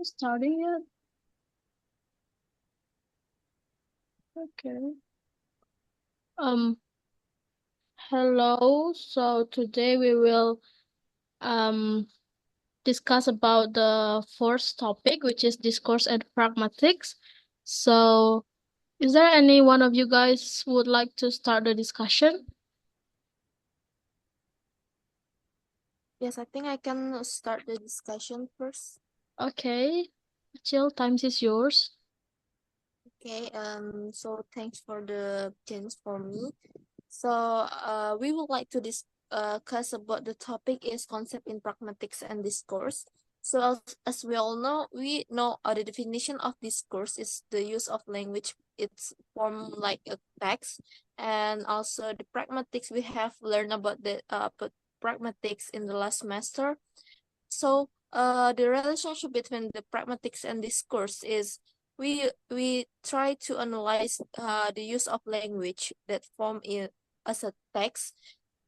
Starting yet? Okay. Hello. So today we will discuss about the fourth topic, which is discourse and pragmatics. So, is there any one of you guys who would like to start the discussion? Yes, I think I can start the discussion first. Okay. Jill, times is yours. Okay, so thanks for the chance for me. So, we would like to discuss about the topic is concept in pragmatics and discourse. So, as we all know, the definition of discourse is the use of language. It's form like a text, and also the pragmatics we have learned about the pragmatics in the last semester. So, the relationship between the pragmatics and discourse is we try to analyze the use of language that form in as a text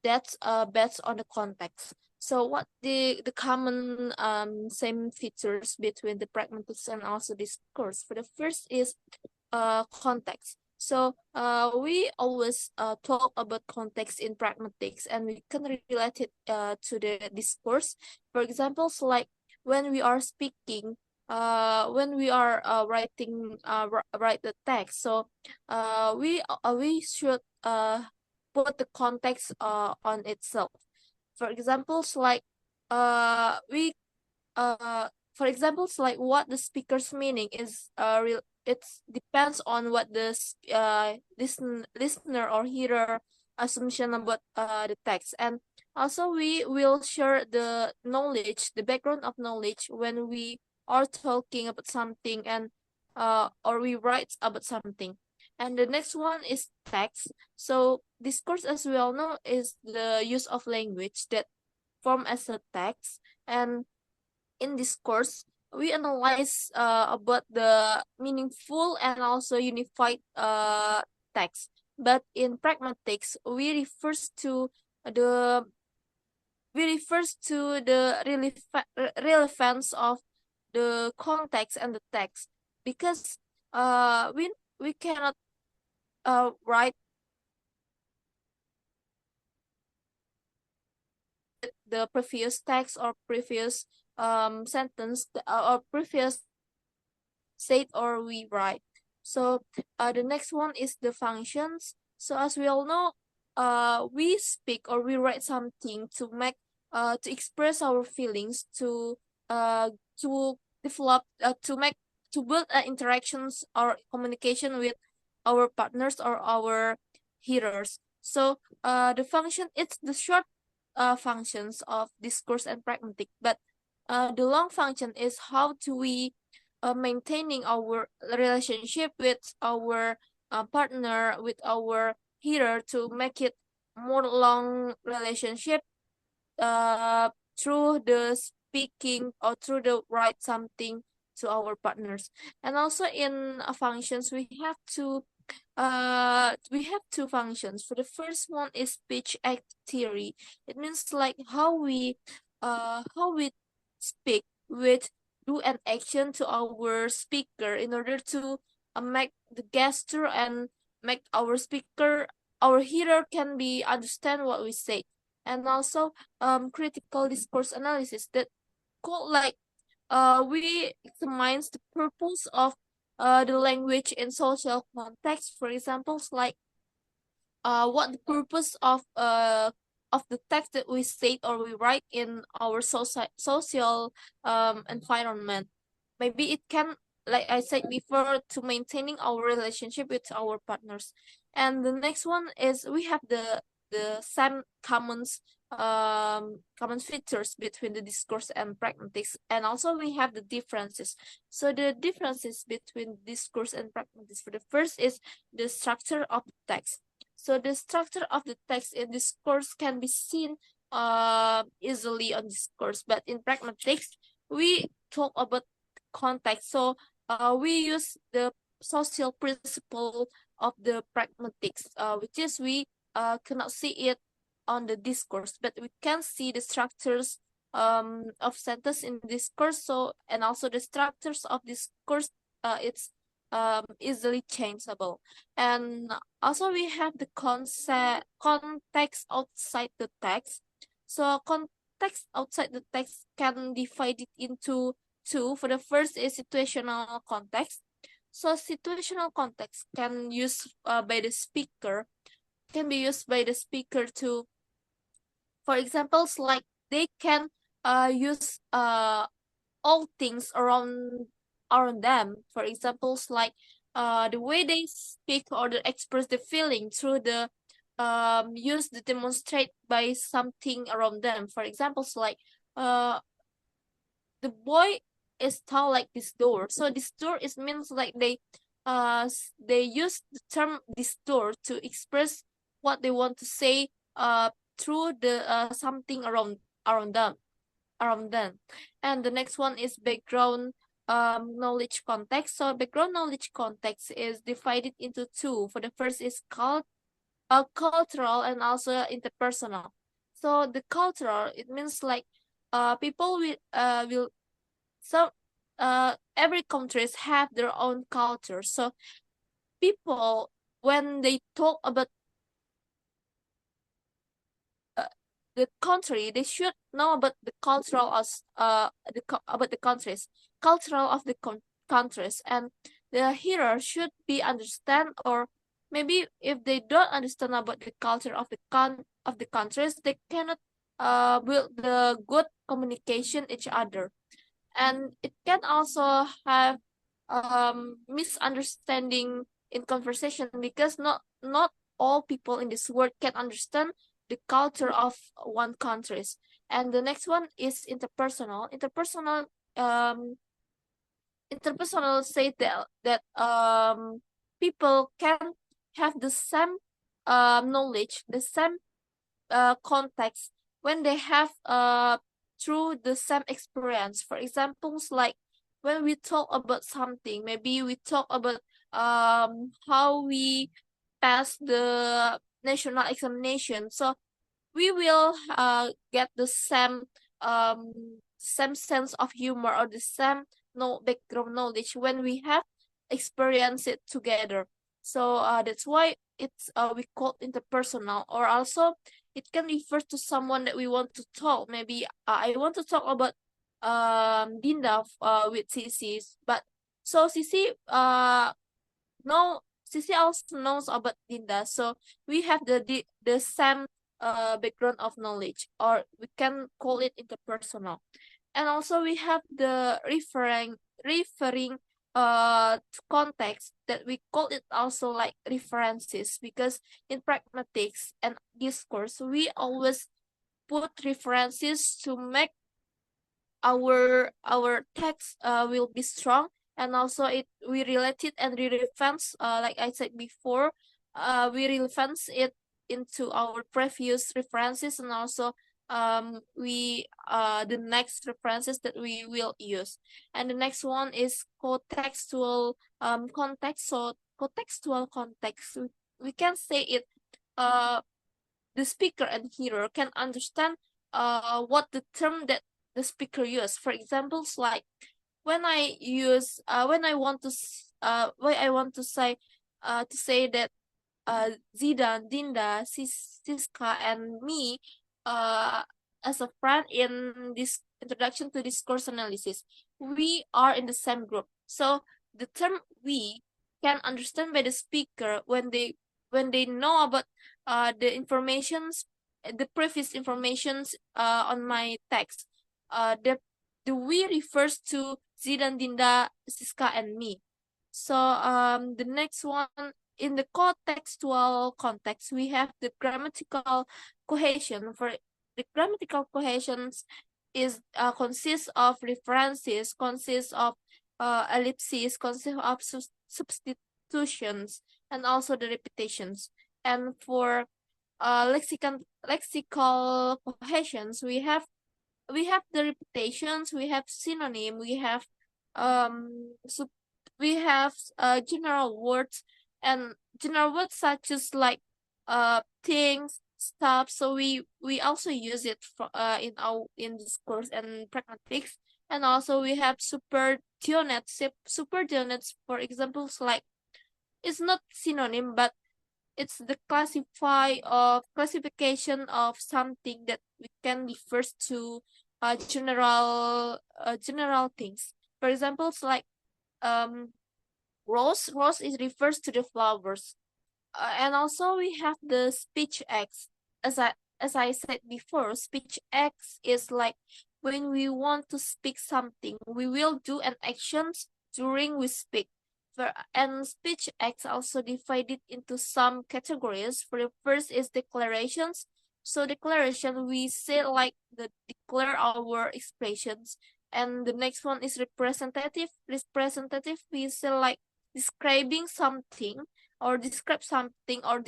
that's based on the context. So what the common same features between the pragmatics and also discourse? For the first is context. So we always talk about context in pragmatics, and we can relate it to the discourse. For example, so like when we are speaking, when we are writing write the text. So we should put the context on itself. For examples like we for examples like what the speaker's meaning is real, it depends on what the listener or hearer assumption about the text. And also we will share the knowledge, the background of knowledge when we are talking about something, and or we write about something. And the next one is text. So discourse, as we all know, is the use of language that form as a text. And in discourse, we analyze about the meaningful and also unified text. But in pragmatics, the relevance of the context and the text, because we cannot write the previous text or previous sentence or previous said or we write. So the next one is the functions. So as we all know, we speak or we write something to make to express our feelings, to develop to make to build interactions or communication with our partners or our hearers. So the function, it's the short functions of discourse and pragmatic, but the long function is how do we maintaining our relationship with our partner, with our hearer, to make it more long relationship through the speaking or through the write something to our partners. And also in functions we have two functions. For the first one is speech act theory. It means like how we speak with do an action to our speaker in order to make the gesture and make our hearer can be understand what we say. And also critical discourse analysis that called like we examines the purpose of the language in social context. For examples like what the purpose of the text that we state or we write in our social environment. Maybe it can, like I said before, to maintaining our relationship with our partners. And the next one is we have the same common features between the discourse and pragmatics, and also we have the differences. So the differences between discourse and pragmatics, for the first is the structure of the text. So the structure of the text in discourse can be seen easily on discourse, but in pragmatics, we talk about context. So we use the social principle of the pragmatics, which is we cannot see it on the discourse, but we can see the structures of sentence in discourse. So, and also the structures of discourse, it's easily changeable. And also we have the context outside the text. So context outside the text can divide it into two. For the first is situational context. So situational context can use by the speaker, can be used by the speaker to, for examples, like they can use all things around them. For examples, like the way they speak or they express the feeling through the use to demonstrate by something around them. For examples, like uh the boy is tall like this door. So this door is means like they use the term this door to express what they want to say through the something around them. And the next one is background knowledge context. So background knowledge context is divided into two. For the first is cultural and also interpersonal. So the cultural, it means like people will some every countries have their own culture. So people, when they talk about the country, they should know about the cultural as about the countries, cultural of the countries, and the hearer should be understand, or maybe if they don't understand about the culture of the countries, they cannot build the good communication each other. And it can also have misunderstanding in conversation, because not all people in this world can understand the culture of one countries. And the next one is interpersonal. Um Interpersonal say that people can have the same knowledge, the same context, when they have through the same experience. For examples, like when we talk about something, maybe we talk about how we pass the national examination. So we will get the same sense of humor, or the same no background knowledge when we have experienced it together. So that's why it's we call interpersonal. Or also it can refer to someone that we want to talk. Maybe I want to talk about Dinda with Sisi, but so Sisi no, Sisi also knows about Dinda, so we have the same background of knowledge, or we can call it interpersonal. And also we have the referring to context, that we call it also like references, because in pragmatics and discourse we always put references to make our text will be strong. And also it we relate it and relevance, like I said before, we relevance it into our previous references. And also we the next references that we will use. And the next one is contextual context. So contextual context, we can say it the speaker and hearer can understand what the term that the speaker use. For examples, like when I use when I want to say that Zidan, Dinda, Siska, and me uh as a friend in this introduction to discourse analysis, we are in the same group. So the term we can understand by the speaker when they know about the informations, the previous informations on my text. The we refers to Zidan, Dinda, Siska, and me. So the next one, in the contextual context, we have the grammatical cohesion. For the grammatical cohesions is consists of references, consists of ellipses, consists of substitutions, and also the repetitions. And for lexical cohesions, we have the repetitions, we have synonym, we have so we have general words, and general words such as like things, stuff. So we also use it for in discourse and pragmatics. And also we have super dionets, for examples, like it's not synonym, but it's the classification of something that we can refer to general things. For example, it's like rose is refers to the flowers. And also we have the speech acts. As I said before, speech acts is like when we want to speak something, we will do an actions during we speak. And speech acts also divided into some categories. For the first is declarations. So declaration, we say like declare our expressions. And the next one is representative. Representative, we say like describing something, or describe something, or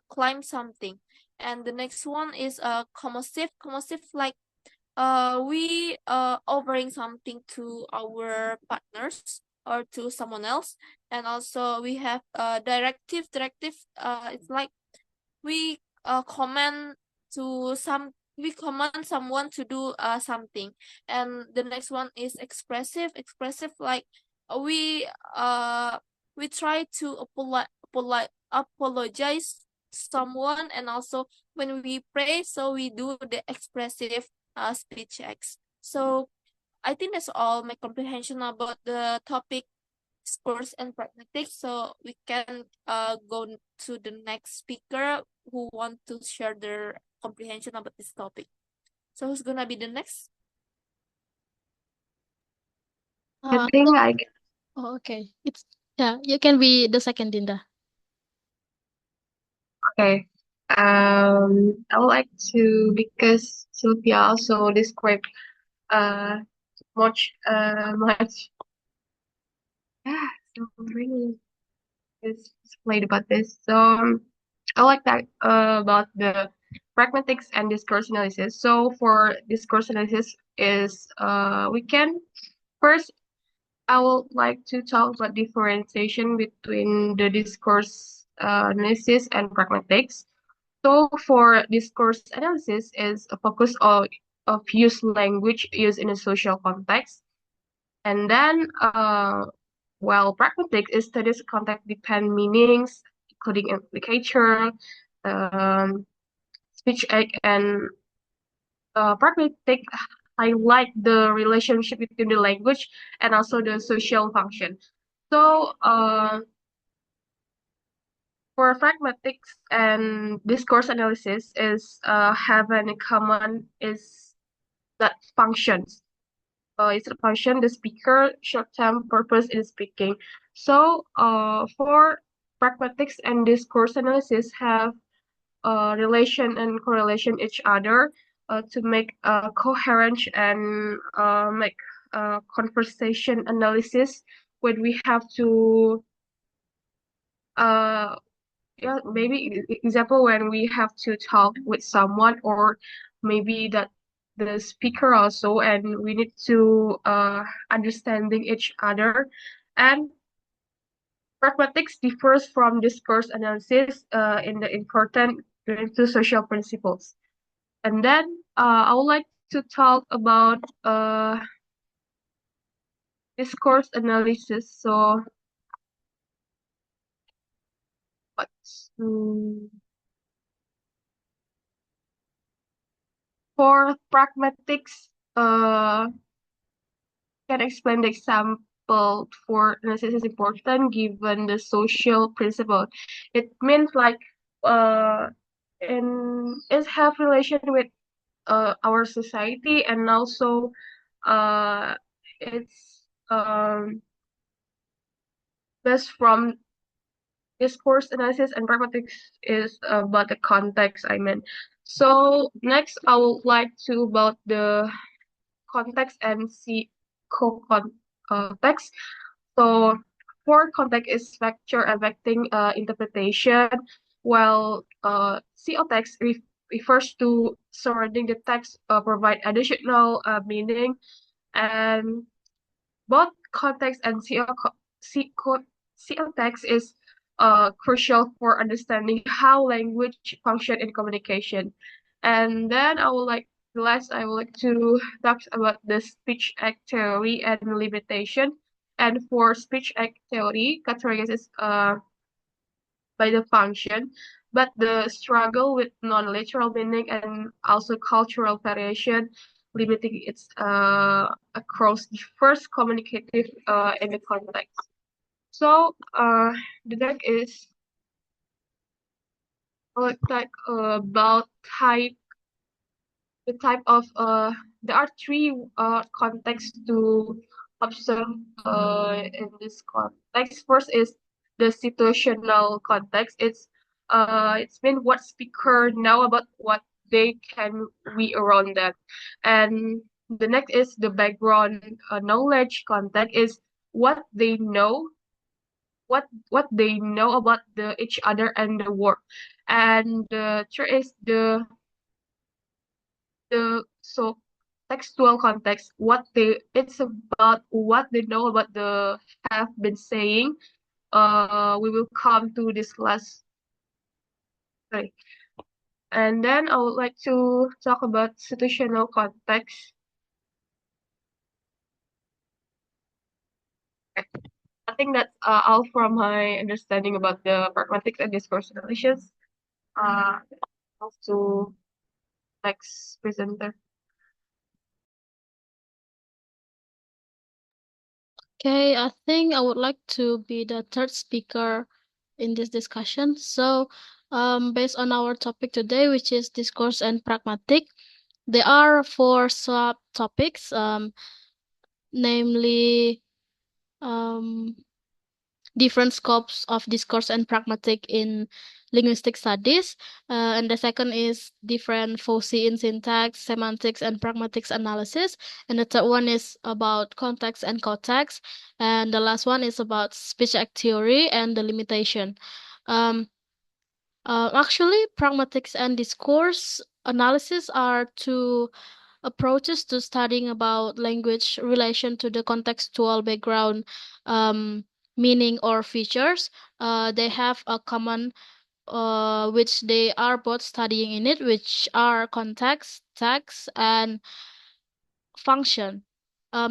claim something. And the next one is commercive. Commercive, like we offering something to our partners or to someone else. And also we have directive. Directive, it's like we command we command someone to do something. And the next one is expressive. Expressive, like we we try to apologize someone. And also when we pray, so we do the expressive speech acts. So I think that's all my comprehension about the topic discourse and pragmatics. So we can go to the next speaker who want to share their comprehension about this topic. So who's gonna be the next? Uh, I think I oh, okay. You can be the second, Dinda. okay. I would like to, because Sylvia also described uh much so really is explained about this. So I like that about the pragmatics and discourse analysis. So for discourse analysis is we can first, I would like to talk about differentiation between the discourse analysis and pragmatics. So for discourse analysis is a focus of use language used in a social context. And then while pragmatics is studies context-dependent meanings, including implication, um, speech act, and pragmatic highlight the relationship between the language and also the social function. So for pragmatics and discourse analysis is have in common is that functions. It's a function the speaker short-term purpose in speaking. So for pragmatics and discourse analysis have relation and correlation each other to make coherent and make conversation analysis when we have to uh, yeah, maybe example when we have to talk with someone, or maybe that the speaker also, and we need to understanding each other. And pragmatics differs from discourse analysis in the important into social principles. And then I would like to talk about discourse analysis. So what's for pragmatics, can explain the example for analysis is important given the social principle. It means like uh, it have relation with our society, and also it's based from discourse analysis, and pragmatics is about the context I mean. So next I would like to about the context and see co-context. So for context is factor affecting interpretation, while co-text refers to surrounding the text provide additional meaning. And both context and co text is crucial for understanding how language function in communication. And then I would like to talk about the speech act theory and limitation. And for speech act theory, categorizes by the function, but the struggle with non-literal meaning and also cultural variation, limiting its across diverse communicative in the context. So the next is about the type of there are three contexts to observe in this context. First is the situational context. It's been what speaker know about what they can be around them, and the next is the background knowledge context is what they know what they know about each other and the world, and the third is the so textual context what they it's about what they know about the have been saying. We will come to this last. Sorry. And then I would like to talk about situational context. I think that's all from my understanding about the pragmatics and discourse relations. uh to next presenter. Okay, I think I would like to be the third speaker in this discussion. So, based on our topic today, which is discourse and pragmatic, there are four subtopics, namely, um, different scopes of discourse and pragmatic in linguistic studies. And the second is different foci in syntax, semantics, and pragmatics analysis. And the third one is about context and context. And the last one is about speech act theory and the limitation. Um, Actually, pragmatics and discourse analysis are two approaches to studying about language relation to the contextual background, um, meaning or features. They have a common, which they are both studying in it, which are context, text, and function.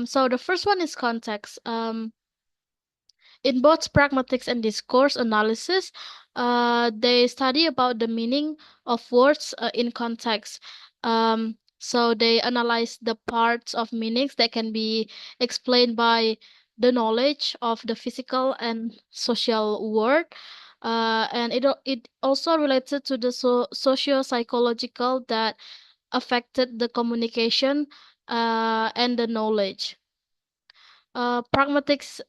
So the first one is context. In both pragmatics and discourse analysis, they study about the meaning of words in context. So they analyze the parts of meanings that can be explained by the knowledge of the physical and social world. And it also related to the socio-psychological that affected the communication and the knowledge. Pragmatics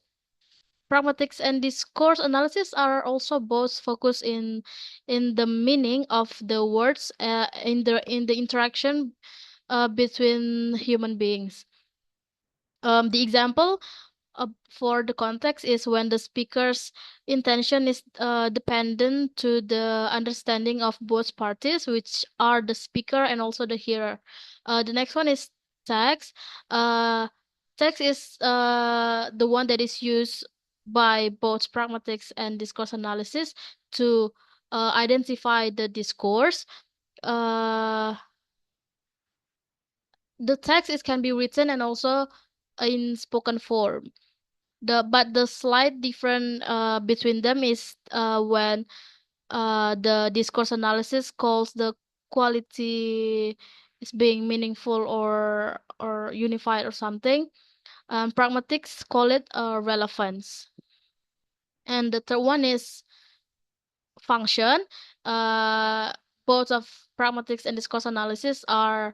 Pragmatics and discourse analysis are also both focused in the meaning of the words in the interaction between human beings. The example for the context is when the speaker's intention is dependent to the understanding of both parties, which are the speaker and also the hearer. The next one is text. Uh, Text is the one that is used by both pragmatics and discourse analysis to identify the discourse. Uh, the text is can be written and also in spoken form. The slight difference between them is when the discourse analysis calls the quality is being meaningful or unified or something. Pragmatics call it relevance. And the third one is function. Uh, Both of pragmatics and discourse analysis are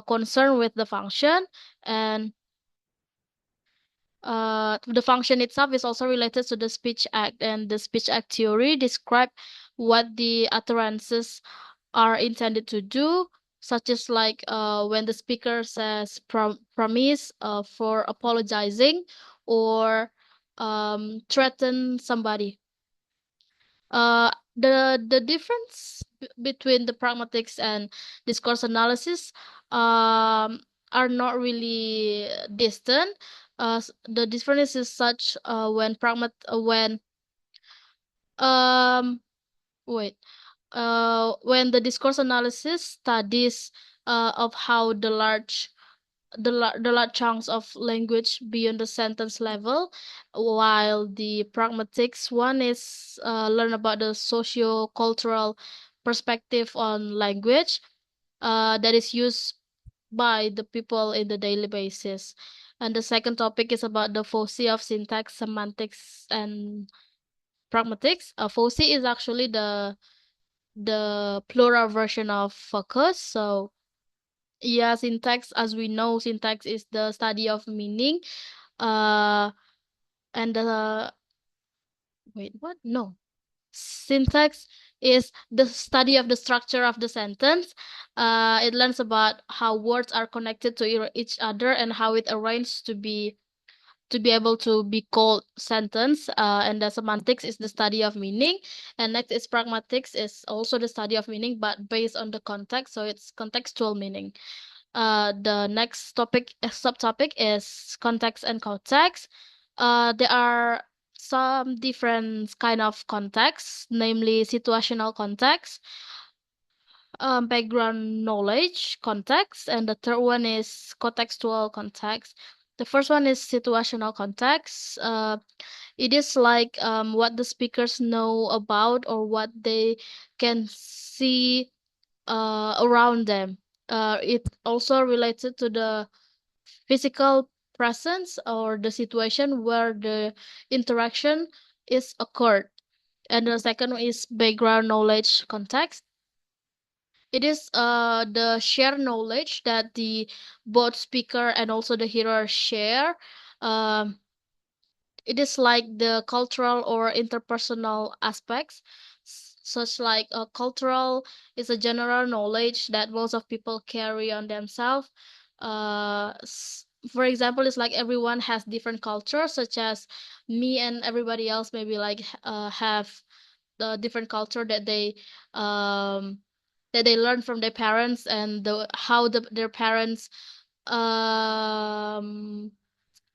concerned with the function, and the function itself is also related to the speech act, and the speech act theory describe what the utterances are intended to do, such as like when the speaker says promise for apologizing or threaten somebody. The difference between the pragmatics and discourse analysis are not really distant. The difference is such when Um, wait. When the discourse analysis studies of how the large chunks of language beyond the sentence level, while the pragmatics one is learn about the socio-cultural perspective on language that is used by the people in the daily basis. And the second topic is about the foci of syntax, semantics, and pragmatics. Foci is actually the plural version of focus. So yeah, syntax, as we know, syntax is the study of meaning. Uh, and wait, what? No. Syntax is the study of the structure of the sentence. It learns about how words are connected to each other and how it arranged to be able to be called sentence. And the semantics is the study of meaning. And next is pragmatics, is also the study of meaning, but based on the context. So it's contextual meaning. The next topic, subtopic is context and context. There are some different kind of context, namely situational context, background knowledge context, and the third one is contextual context. The first one is situational context. It is like what the speakers know about or what they can see around them. It also related to the physical presence or the situation where the interaction is occurred. And the second one is background knowledge context. It is the shared knowledge that the both speaker and also the hearer share. Um, it is like the cultural or interpersonal aspects, such like cultural is a general knowledge that most of people carry on themselves. For example, it's like everyone has different cultures, such as me and everybody else maybe like have the different culture um that they learn from their parents, and their parents um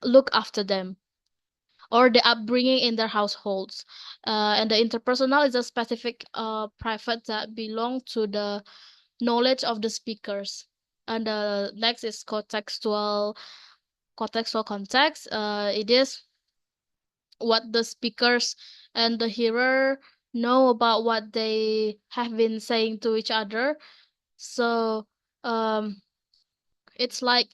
look after them, or the upbringing in their households. And the interpersonal is a specific private that belong to the knowledge of the speakers. And the next is contextual context. It is what the speakers and the hearer know about what they have been saying to each other. So um, it's like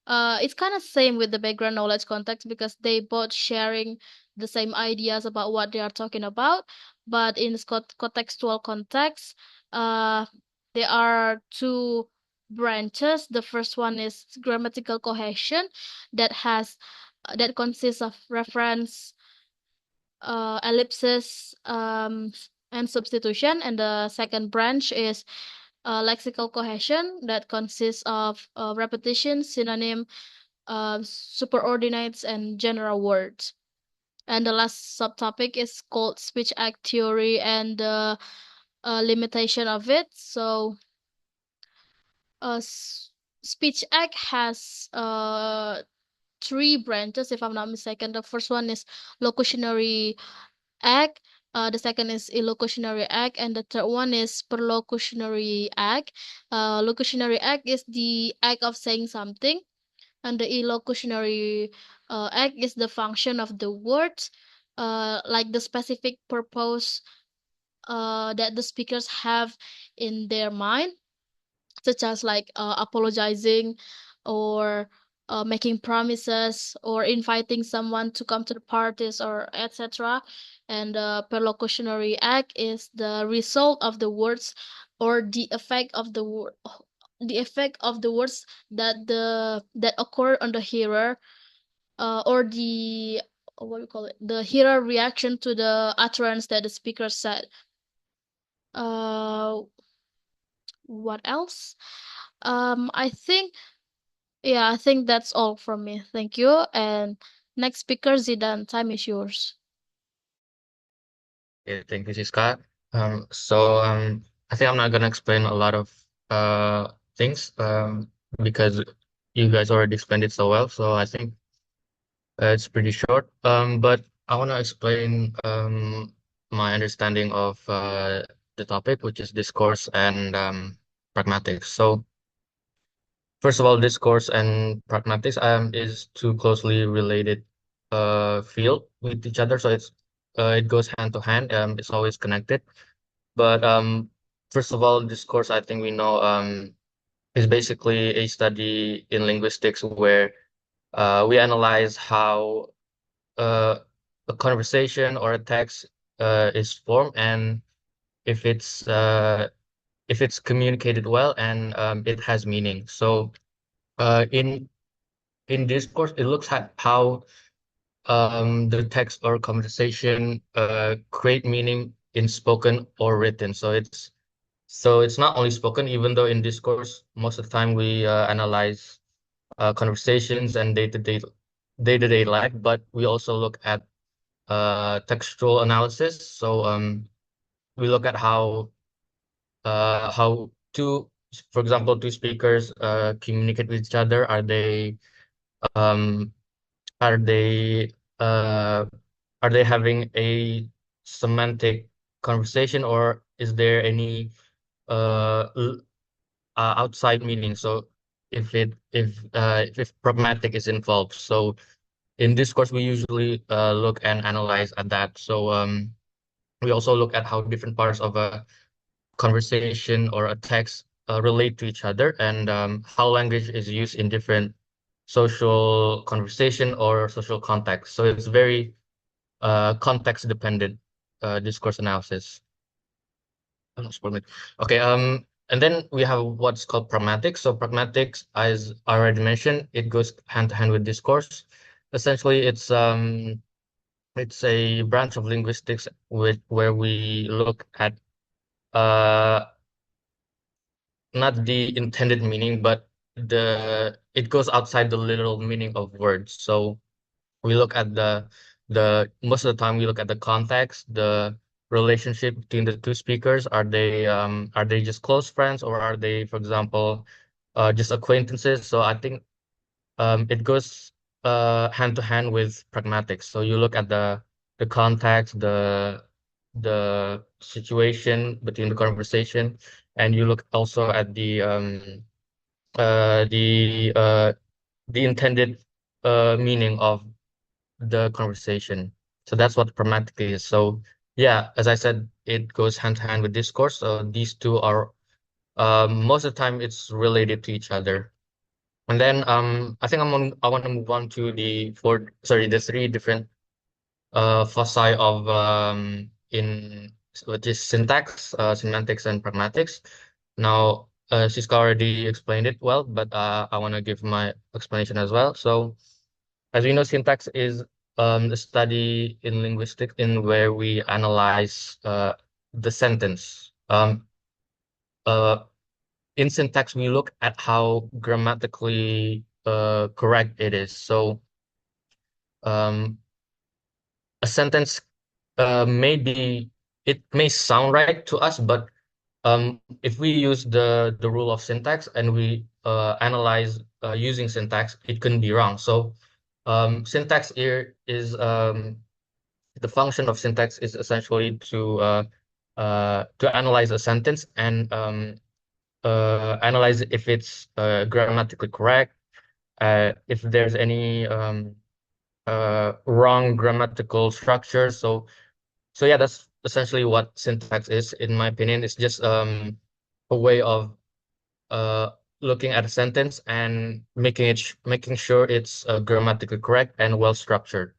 it's kind of same with the background knowledge context, because they both sharing the same ideas about what they are talking about. But in contextual context, uh, there are two branches. The first one is grammatical cohesion, that consists of reference, ellipsis, and substitution. And the second branch is lexical cohesion, that consists of repetition, synonym, superordinates, and general words. And the last subtopic is called speech act theory and the limitation of it. So, uh, speech act has three branches, if I'm not mistaken. The first one is locutionary act. The second is illocutionary act, and the third one is perlocutionary act. Locutionary act is the act of saying something, and the illocutionary act is the function of the words, like the specific purpose that the speakers have in their mind, such as like apologizing, or making promises, or inviting someone to come to the parties, or etc. And the perlocutionary act is the result of the words, or the effect of the words that occur on the hearer, or the what do you call it, the hearer reaction to the utterance that the speaker said. uh what else? I think, yeah, I think that's all from me. Thank you. And next speaker, Zidan, time is yours. Yeah, thank you, Siska. I think I'm not gonna explain a lot of things because you guys already explained it so well. So I think it's pretty short. But I wanna explain my understanding of the topic, which is discourse and pragmatics. So first of all, discourse and pragmatics is two closely related field with each other. So it goes hand to hand. It's always connected. But first of all, discourse, I think we know is basically a study in linguistics where we analyze how uh, a conversation or a text is formed, and if it's uh, if it's communicated well and it has meaning. So uh, in in discourse, it looks at how the text or conversation create meaning in spoken or written. So it's not only spoken, even though in discourse most of the time we analyze conversations and day-to-day life, but we also look at textual analysis. So we look at how for example, two speakers communicate with each other. Um, are they uh, are they having a semantic conversation, or is there any outside meaning? So if pragmatic is involved, so in discourse we usually look and analyze at that. So we also look at how different parts of a conversation or a text relate to each other, and how language is used in different social conversation or social context. So it's very context dependent discourse analysis. Not spoiling. Okay, and then we have what's called pragmatics. So pragmatics, as I already mentioned, it goes hand to hand with discourse. Essentially, it's a branch of linguistics where we look at uh not the intended meaning, but it goes outside the literal meaning of words. So we look at the most of the time we look at the context, the relationship between the two speakers. Are they just close friends, or are they, for example, just acquaintances? So I think it goes hand to hand with pragmatics. So you look at the context, the situation between the conversation, and you look also at uh the uh the intended meaning of the conversation. So that's what pragmatic is. So yeah, as I said, it goes hand to hand with discourse. So these two are most of the time it's related to each other. And then I think I want to move on to the three different foci of in which is syntax, semantics, and pragmatics. Now, Siska already explained it well, but I want to give my explanation as well. So as we know, syntax is a study in linguistics in where we analyze the sentence. Uh, in syntax, we look at how grammatically correct it is. So um, a sentence maybe it may sound right to us, but if we use the rule of syntax and we analyze using syntax, it can be wrong. So syntax here is the function of syntax is essentially to analyze a sentence and analyze if it's grammatically correct, if there's any wrong grammatical structure. So yeah, that's essentially what syntax is, in my opinion. It's just a way of uh, looking at a sentence and making sure it's grammatically correct and well structured.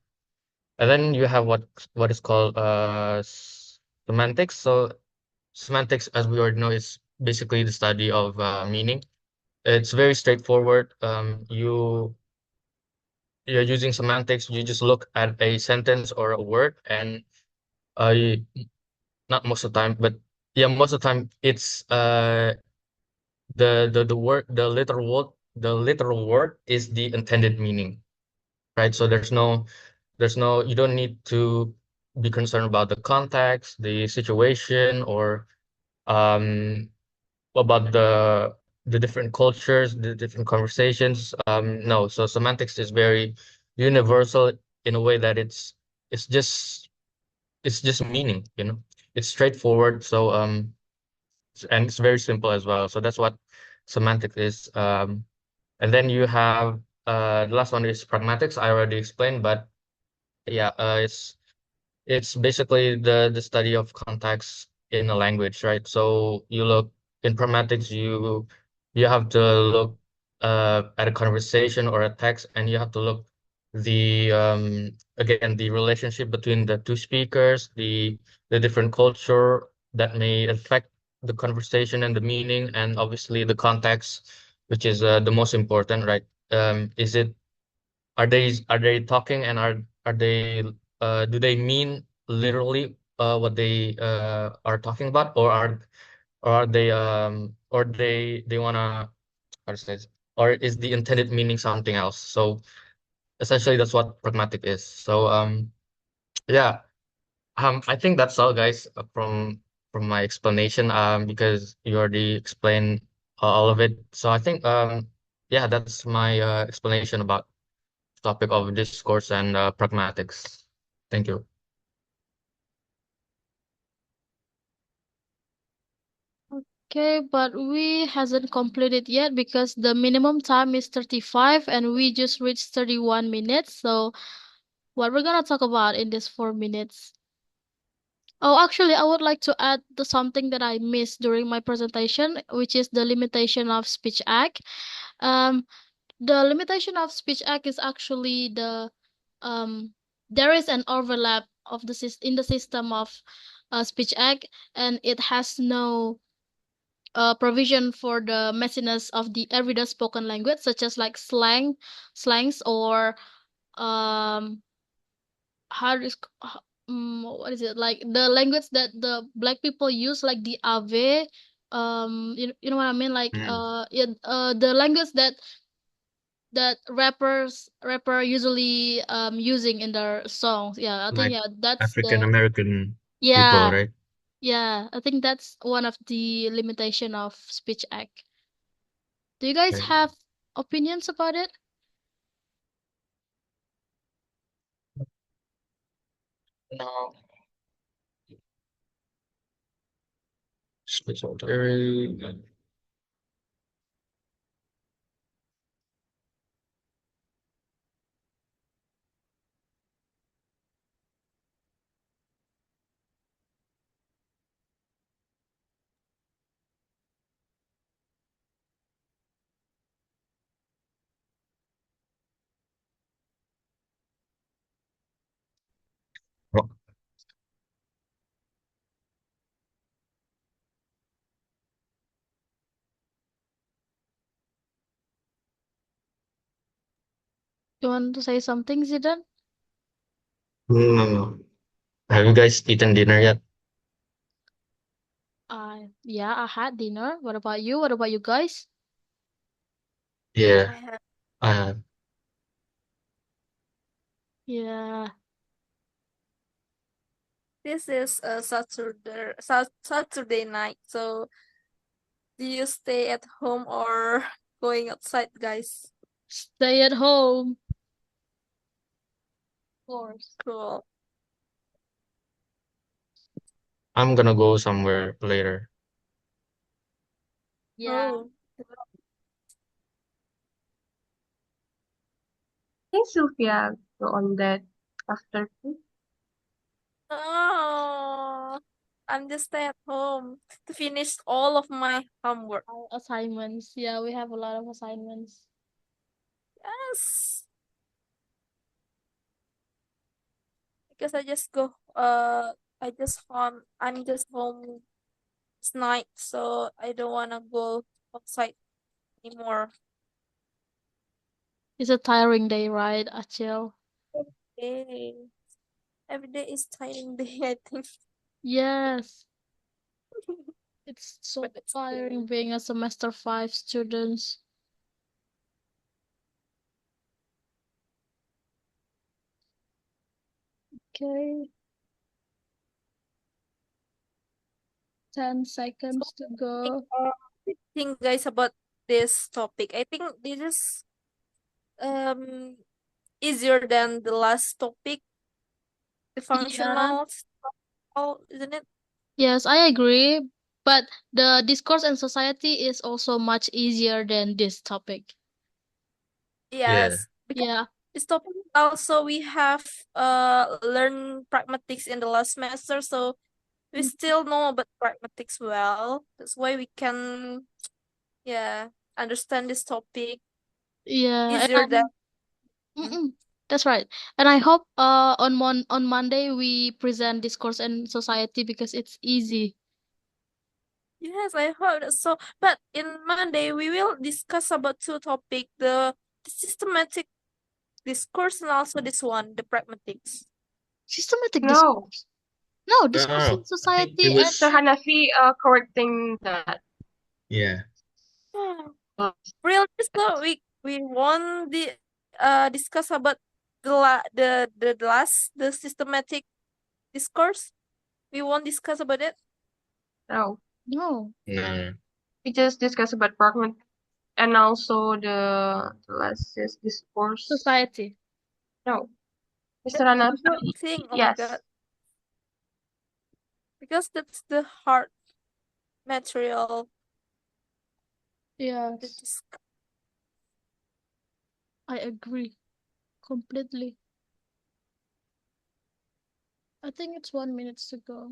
And then you have what is called semantics. So semantics, as we already know, is basically the study of meaning. It's very straightforward. You're using semantics. You just look at a sentence or a word, and you, not most of the time, but yeah, most of the time it's the word the literal word is the intended meaning, right? So there's no you don't need to be concerned about the context, the situation, or um about the different cultures, the different conversations. No, so semantics is very universal in a way that it's just it's just meaning, it's straightforward. So and it's very simple as well. So that's what semantics is. And then you have the last one is pragmatics. I already explained, but yeah, it's basically the study of context in a language, right? So you look in pragmatics, you have to look at a conversation or a text, and you have to look the again the relationship between the two speakers, the different culture that may affect the conversation and the meaning, and obviously the context, which is the most important, right? Is it are they talking, and are they do they mean literally what they are talking about, or are they they wanna, how to say this, or is the intended meaning something else? So essentially that's what pragmatic is. So yeah, I think that's all, guys, from my explanation, because you already explained all of it. So I think yeah, that's my explanation about topic of discourse and pragmatics. Thank you. Okay, but we hasn't completed yet because the minimum time is 35 and we just reached 31 minutes. So what we're gonna talk about in this 4 minutes? Oh, actually, I would like to add something that I missed during my presentation, which is the limitation of speech act. Um, the limitation of speech act is actually there is an overlap of in the system of speech act, and it has no provision for the messiness of the everyday spoken language, such as like slangs, or um how is what is it, like the language that the black people use, like the ave, you know what I mean, like Mm. yeah, the language that rapper usually using in their songs. Yeah, I think, Like yeah, that's African the, American people, yeah, right? yeah, I think that's one of the limitation of speech act. Do you guys Right. have opinions about it? No. Very You want to say something, Zidan? no. Have you guys eaten dinner yet? Yeah, I had dinner. What about you? What about you guys? Yeah. I have Uh, Yeah. this is a Saturday night. So do you stay at home or going outside, guys? Stay at home. Of course. Cool. I'm gonna go somewhere later. Yeah. Oh. I think Sylvia go on that after food. Oh, I'm just stay at home to finish all of my homework. Our assignments. Yeah, we have a lot of assignments. Yes, because I'm just home tonight, so I don't wanna go outside anymore. It's a tiring day, right, Achil? Hey, every day is tiring day, I think. Yes. It's so But it's tiring cool. being a semester 5 students. Okay, 10 So seconds to think, go. think guys about this topic. I think this is easier than the last topic, the Yeah, functionals. all, isn't it? Yes, I agree. But the discourse and society is also much easier than this topic. Yeah. Yes, because Yeah. this topic also we have learned pragmatics in the last semester, so we Mm. still know about pragmatics well. That's why we can, yeah, understand this topic Yeah, easier than. that's right. And I hope on Monday we present discourse and society because it's easy. Yes, I heard so. But in Monday we will discuss about two topic: the systematic discourse and also this one, the pragmatics. Systematic No, discourse. No, No, discourse no, in no. I think it society and Mr. was, Hanafi correcting that. yeah. Really? So we won't discuss about the last, the systematic discourse. We won't discuss about it. No, no. No. we just discussed about pragmatic and also the last is discourse. Society. No, Mr. That's Hanafi, the thing. Oh my yes. God, because that's the hard material to Yes, discuss. I agree completely. I think it's 1 minute to go.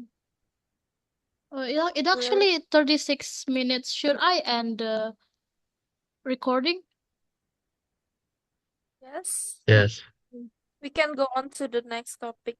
It Really? actually 36 minutes. Should I end the recording? Yes. Yes. We can go on to the next topic.